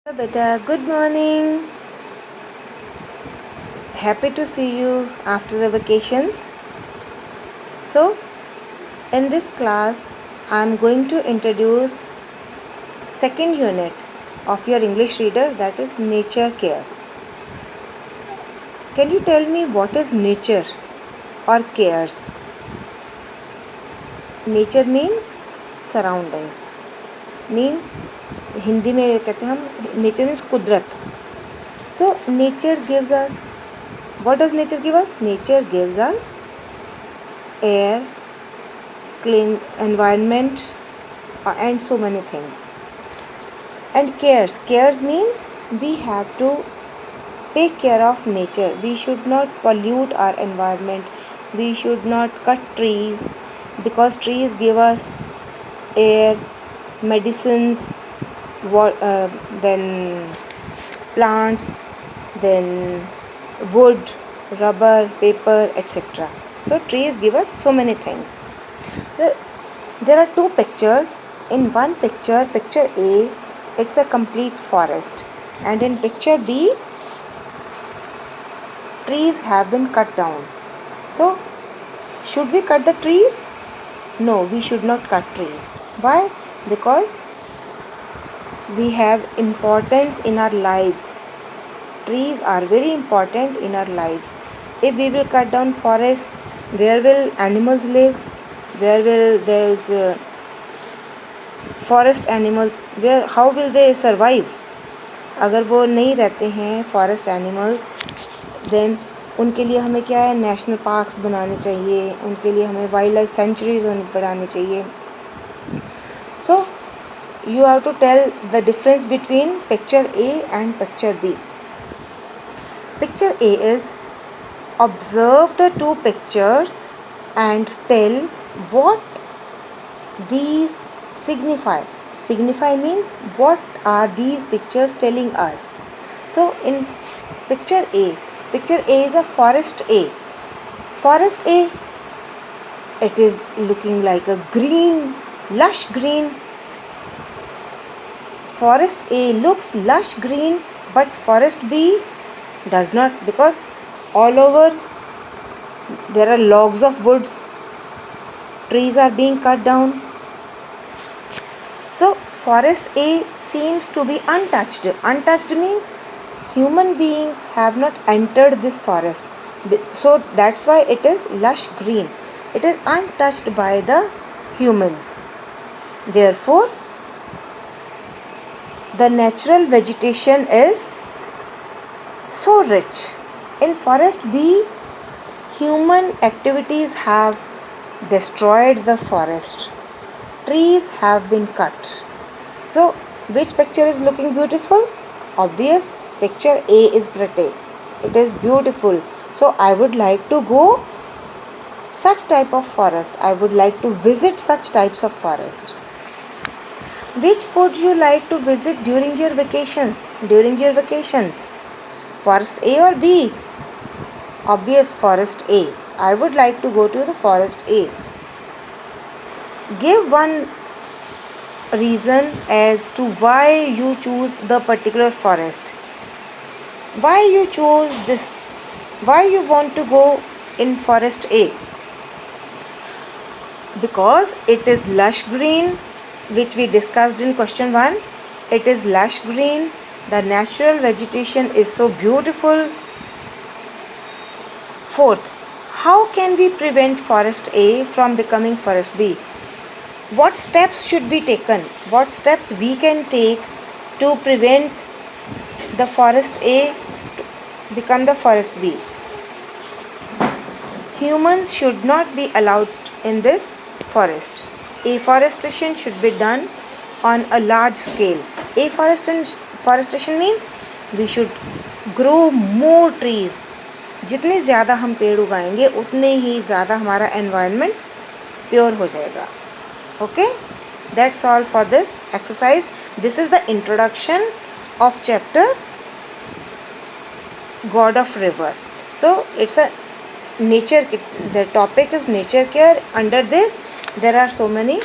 Beta, good morning. Happy to see you after the vacations. So, in this class, I am going to introduce second unit of your English reader, that is nature care. Can you tell me what is nature or cares? Nature means surroundings. Means Hindi में कहते हैं हम nature means कुदरत. So nature gives us, what does nature give us? Nature gives us air, clean environment, and so many things. And cares means we have to take care of nature. We should not pollute our environment. We should not cut trees, because trees give us air, medicines, then plants, then wood, rubber, paper, etc. So trees give us so many things. There are two pictures. In one picture, picture A, it's a complete forest, and in picture B, trees have been cut down. So should we cut the trees? No, we should not cut trees. Why? Because we have importance in our lives. Trees are very important in our lives. If we will cut down forests, where will animals live? Where will there forest animals, where, how will they survive? अगर वो नहीं रहते हैं forest animals, then उनके लिए हमें क्या है, नेशनल पार्क्स बनाने चाहिए, उनके लिए हमें वाइल्ड लाइफ सेंचुरीज बनानी चाहिए. सो you have to tell the difference between picture A and picture B. Picture A is, observe the two pictures and tell what these signify. Signify means what are these pictures telling us. So in picture A is a forest A. Forest A, it is looking like a green, lush green. Forest A looks lush green, but forest B does not, because all over there are logs of woods, trees are being cut down. So forest A seems to be untouched. Untouched means human beings have not entered this forest, so that's why it is lush green. It is untouched by the humans. Therefore the natural vegetation is so rich. In forest B, human activities have destroyed the forest. Trees have been cut. So which picture is looking beautiful? Obvious, picture A is pretty. It is beautiful. So I would like to go such type of forest. I would like to visit such types of forest. Which would you like to visit during your vacations? Forest A or B? Obvious, forest A. I would like to go to the forest A. Give one reason as to why you choose the particular forest. Why you chose this? Why you want to go in forest A? Because it is lush green, which we discussed in question 1. It is lush green. The natural vegetation is so beautiful. Fourth, how can we prevent forest A from becoming forest B? What steps should be taken? What steps we can take to prevent the forest A to become the forest B? Humans should not be allowed in this forest. Afforestation should be done on a large scale. Afforestation means we should grow more trees. जितने ज़्यादा हम पेड़ उगाएंगे उतने ही ज़्यादा हमारा environment pure हो जाएगा. Okay, that's all for this exercise. This is the introduction of chapter God of River. So it's a nature, the topic is nature care. Under this there are so many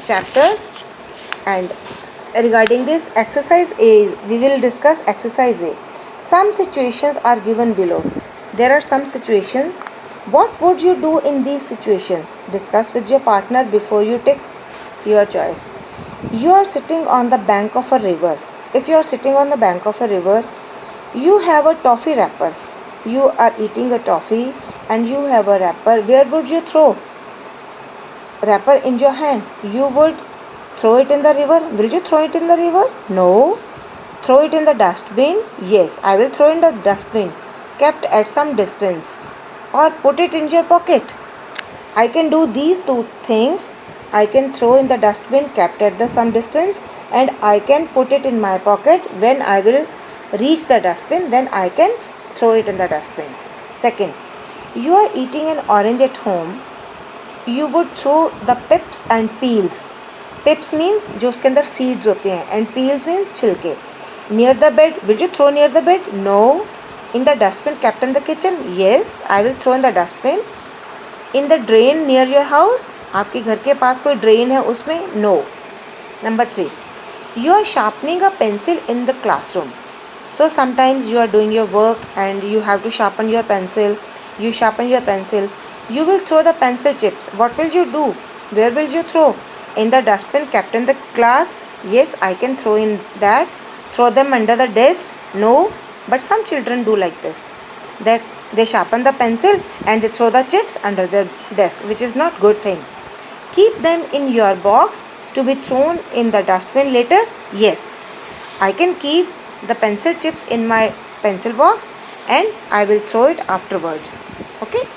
chapters, and regarding this exercise A, we will discuss exercise A. Some situations are given below. There are some situations. What would you do in these situations? Discuss with your partner before you take your choice. You are sitting on the bank of a river. If you are sitting on the bank of a river, you have a toffee wrapper. You are eating a toffee and you have a wrapper. Where would you throw? Wrapper in your hand. You would throw it in the river. Will you throw it in the river? No. Throw it in the dustbin? Yes, I will throw in the dustbin, kept at some distance, or put it in your pocket. I can do these two things. I can throw in the dustbin kept at the some distance, and I can put it in my pocket. When I will reach the dustbin, then I can throw it in the dustbin. Second, you are eating an orange at home. You would throw the pips and peels. Pips means जो उसके अंदर seeds होते हैं, and peels means छिलके. Near the bed, will you throw near the bed? No. In the dustbin kept in the kitchen? Yes, I will throw in the dustbin. In the drain near your house? आपके घर के पास कोई drain है उसमें? No. Number 3, you are sharpening a pencil in the classroom. So sometimes you are doing your work and you have to sharpen your pencil. You sharpen your pencil. You will throw the pencil chips. What will you do? Where will you throw? In the dustbin kept in the class? Yes, I can throw in that. Throw them under the desk? No. But some children do like this, that they sharpen the pencil and they throw the chips under the desk, which is not good thing. Keep them in your box to be thrown in the dustbin later? Yes, I can keep the pencil chips in my pencil box and I will throw it afterwards. Okay.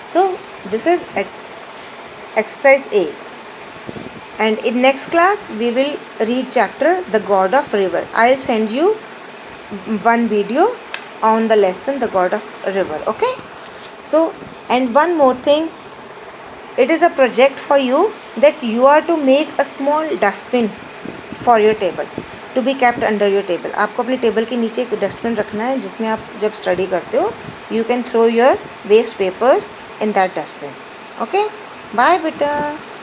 So this is exercise A, and in next class we will read chapter The God of River. I will send you one video on the lesson The God of River. Okay. So, and one more thing, it is a project for you that you are to make a small dustbin for your table to be kept under your table. आपको अपने table के नीचे एक dustbin रखना है जिसमें आप जब स्टडी करते हो you can throw your waste papers in that dustbin. Okay, bye beta.